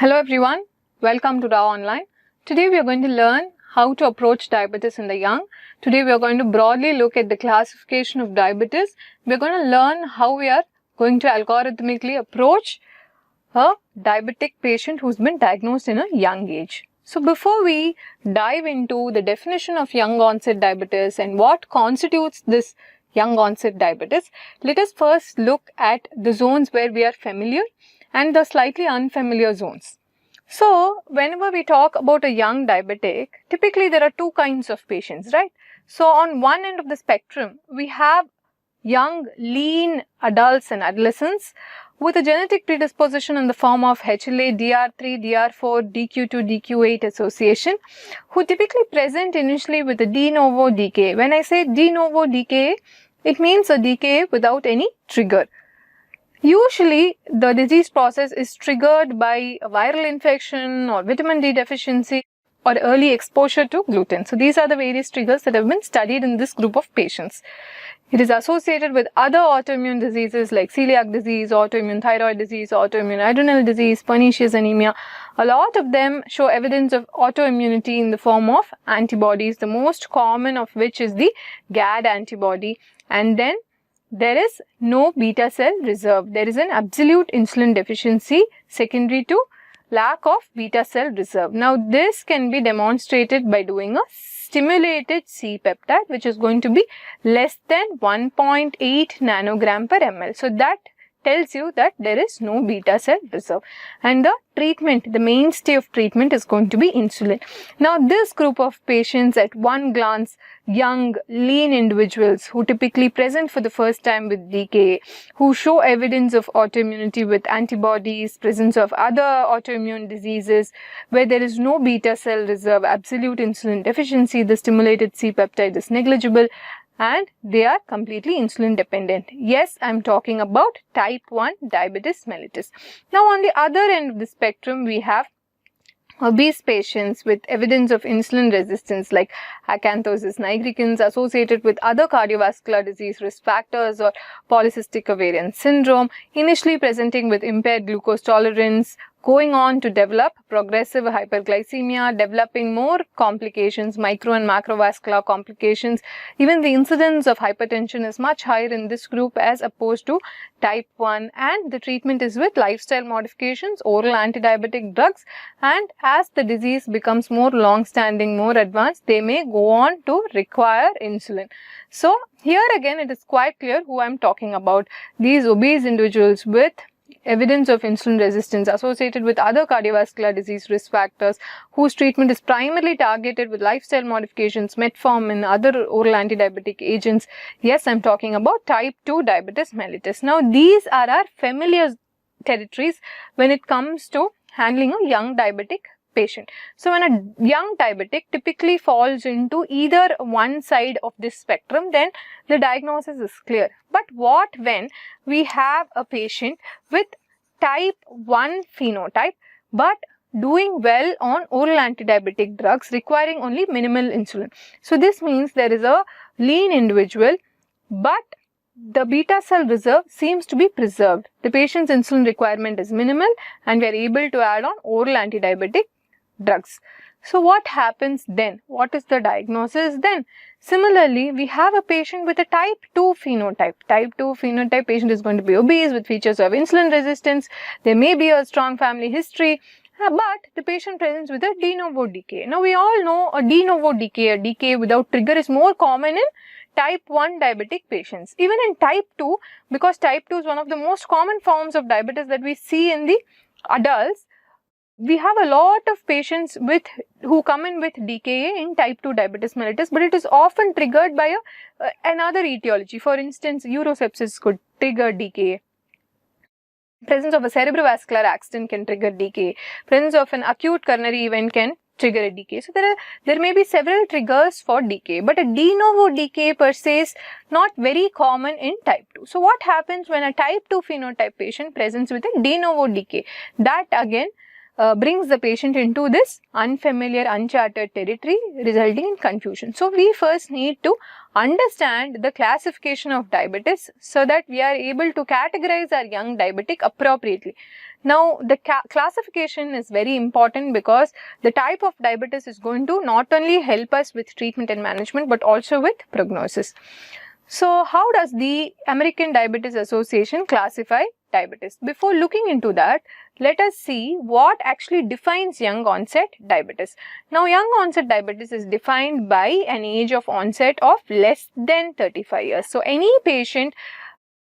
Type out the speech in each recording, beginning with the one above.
Hello everyone, welcome to Rao Online. Today we are going to learn how to approach diabetes in the young. Today we are going to broadly look at the classification of diabetes. We are going to learn how we are going to algorithmically approach a diabetic patient who's been diagnosed in a young age. So before we dive into the definition of young onset diabetes and what constitutes this young onset diabetes, let us first look at the zones where we are familiar and the slightly unfamiliar zones. So, whenever we talk about a young diabetic, typically there are two kinds of patients, right? So, on one end of the spectrum, we have young, lean adults and adolescents with a genetic predisposition in the form of HLA, DR3, DR4, DQ2, DQ8 association, who typically present initially with a de novo decay. When I say de novo decay, it means a decay without any trigger. Usually, the disease process is triggered by a viral infection or vitamin D deficiency or early exposure to gluten. So, these are the various triggers that have been studied in this group of patients. It is associated with other autoimmune diseases like celiac disease, autoimmune thyroid disease, autoimmune adrenal disease, pernicious anemia. A lot of them show evidence of autoimmunity in the form of antibodies, the most common of which is the GAD antibody. And then there is no beta cell reserve. There is an absolute insulin deficiency secondary to lack of beta cell reserve. Now, this can be demonstrated by doing a stimulated C-peptide, which is going to be less than 1.8 nanogram per ml. So, that tells you that there is no beta cell reserve. And the treatment, the mainstay of treatment is going to be insulin. Now, this group of patients at one glance, young, lean individuals who typically present for the first time with DKA, who show evidence of autoimmunity with antibodies, presence of other autoimmune diseases, where there is no beta cell reserve, absolute insulin deficiency, the stimulated C-peptide is negligible, and they are completely insulin dependent. Yes, I am talking about type 1 diabetes mellitus. Now, on the other end of the spectrum, we have obese patients with evidence of insulin resistance like acanthosis nigricans associated with other cardiovascular disease risk factors or polycystic ovarian syndrome, initially presenting with impaired glucose tolerance, going on to develop progressive hyperglycemia, developing more complications, micro and macrovascular complications. Even the incidence of hypertension is much higher in this group as opposed to type 1, and the treatment is with lifestyle modifications, oral anti-diabetic drugs, and as the disease becomes more long-standing, more advanced, they may go on to require insulin. So, here again it is quite clear who I am talking about. These obese individuals with evidence of insulin resistance associated with other cardiovascular disease risk factors, whose treatment is primarily targeted with lifestyle modifications, metformin, other oral anti-diabetic agents. Yes, I'm talking about type 2 diabetes mellitus. Now, these are our familiar territories when it comes to handling a young diabetic patient. So, when a young diabetic typically falls into either one side of this spectrum, then the diagnosis is clear. But what when we have a patient with type 1 phenotype but doing well on oral anti-diabetic drugs requiring only minimal insulin? So, this means there is a lean individual but the beta cell reserve seems to be preserved. The patient's insulin requirement is minimal and we are able to add on oral anti-diabetic drugs. So, what happens then? What is the diagnosis then? Similarly, we have a patient with a type 2 phenotype. Type 2 phenotype patient is going to be obese with features of insulin resistance. There may be a strong family history, but the patient presents with a de novo decay. Now, we all know a de novo decay, a decay without trigger is more common in type 1 diabetic patients. Even in type 2, because type 2 is one of the most common forms of diabetes that we see in the adults, we have a lot of patients who come in with DKA in type 2 diabetes mellitus, but it is often triggered by another etiology. For instance, urosepsis could trigger DKA. Presence of a cerebrovascular accident can trigger DKA. Presence of an acute coronary event can trigger a DKA. So, there may be several triggers for DKA, but a de novo DKA per se is not very common in type 2. So, what happens when a type 2 phenotype patient presents with a de novo DKA? That again brings the patient into this unfamiliar, uncharted territory, resulting in confusion. So we first need to understand the classification of diabetes so that we are able to categorize our young diabetic appropriately. Now, the classification is very important because the type of diabetes is going to not only help us with treatment and management but also with prognosis. So, how does the American Diabetes Association classify diabetes? Before looking into that, let us see what actually defines young onset diabetes. Now, young onset diabetes is defined by an age of onset of less than 35 years. So, any patient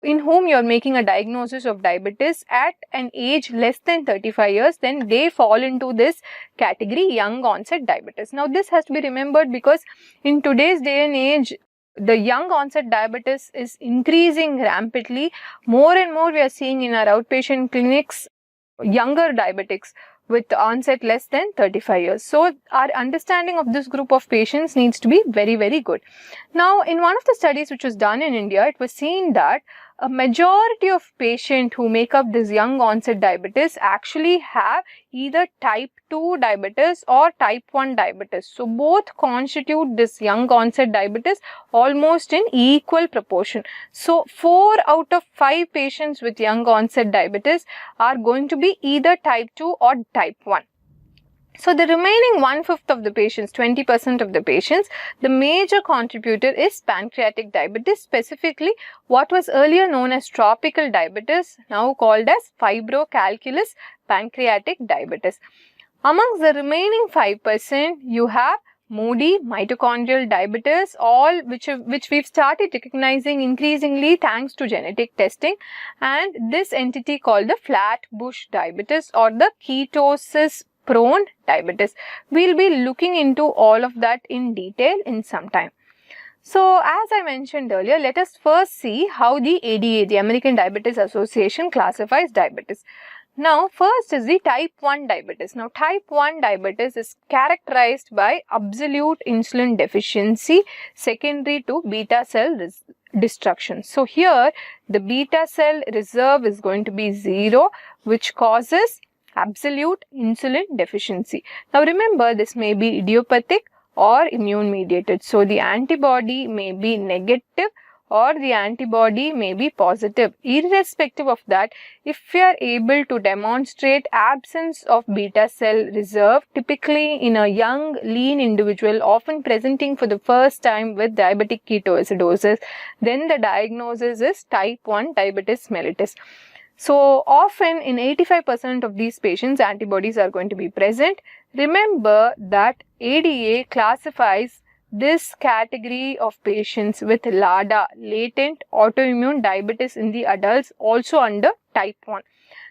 in whom you are making a diagnosis of diabetes at an age less than 35 years, then they fall into this category, young onset diabetes. Now, this has to be remembered because in today's day and age, the young onset diabetes is increasing rampantly. More and more we are seeing in our outpatient clinics younger diabetics with onset less than 35 years. So, our understanding of this group of patients needs to be very, very good. Now, in one of the studies which was done in India, it was seen that a majority of patients who make up this young onset diabetes actually have either type 2 diabetes or type 1 diabetes. So, both constitute this young onset diabetes almost in equal proportion. So, 4 out of 5 patients with young onset diabetes are going to be either type 2 or type 1. So, the remaining 1/5 of the patients, 20% of the patients, the major contributor is pancreatic diabetes, specifically what was earlier known as tropical diabetes, now called as fibrocalculous pancreatic diabetes. Amongst the remaining 5%, you have moody mitochondrial diabetes, all which we've started recognizing increasingly thanks to genetic testing, and this entity called the flatbush diabetes or the ketosis prone diabetes. We'll be looking into all of that in detail in some time. So, as I mentioned earlier, let us first see how the ADA, the American Diabetes Association, classifies diabetes. Now, first is the type 1 diabetes. Now, type 1 diabetes is characterized by absolute insulin deficiency secondary to beta cell destruction. So, here the beta cell reserve is going to be 0, which causes absolute insulin deficiency. Now, remember, this may be idiopathic or immune mediated. So, the antibody may be negative or the antibody may be positive. Irrespective of that, if we are able to demonstrate absence of beta cell reserve, typically in a young, lean individual, often presenting for the first time with diabetic ketoacidosis, then the diagnosis is type 1 diabetes mellitus. So, often in 85% of these patients, antibodies are going to be present. Remember that ADA classifies this category of patients with LADA, latent autoimmune diabetes in the adults, also under type 1.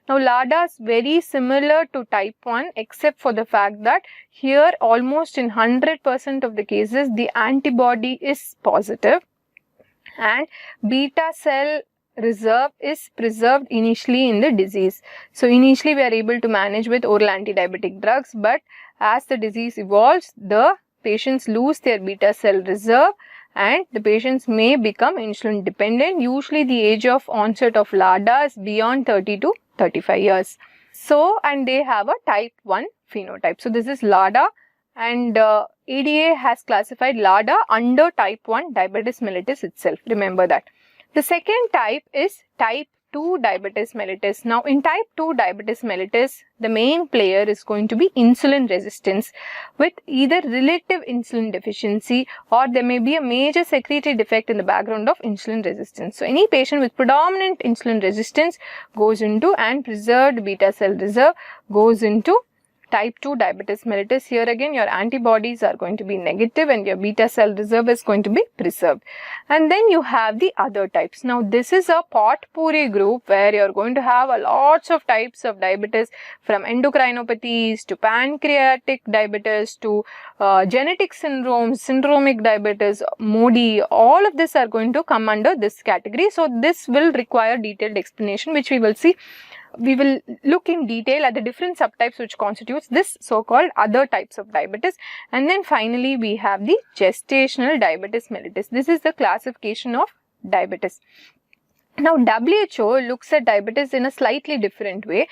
Now, LADA is very similar to type 1 except for the fact that here almost in 100% of the cases, the antibody is positive and beta cell reserve is preserved initially in the disease. So, initially we are able to manage with oral anti-diabetic drugs, but as the disease evolves, the patients lose their beta cell reserve and the patients may become insulin dependent. Usually the age of onset of LADA is beyond 30 to 35 years. So, and they have a type 1 phenotype. So, this is LADA, and ADA has classified LADA under type 1 diabetes mellitus itself. Remember that. The second type is type 2 diabetes mellitus. Now, in type 2 diabetes mellitus, the main player is going to be insulin resistance with either relative insulin deficiency or there may be a major secretory defect in the background of insulin resistance. So, any patient with predominant insulin resistance goes into, and preserved beta cell reserve goes into type 2 diabetes mellitus. Here again your antibodies are going to be negative and your beta cell reserve is going to be preserved. And then you have the other types. Now, this is a potpourri group where you are going to have a lots of types of diabetes, from endocrinopathies to pancreatic diabetes to genetic syndromes, syndromic diabetes, MODY, all of this are going to come under this category. So, this will require detailed explanation, which we will see. We will look in detail at the different subtypes which constitutes this so-called other types of diabetes. And then finally, we have the gestational diabetes mellitus. This is the classification of diabetes. Now, WHO looks at diabetes in a slightly different way.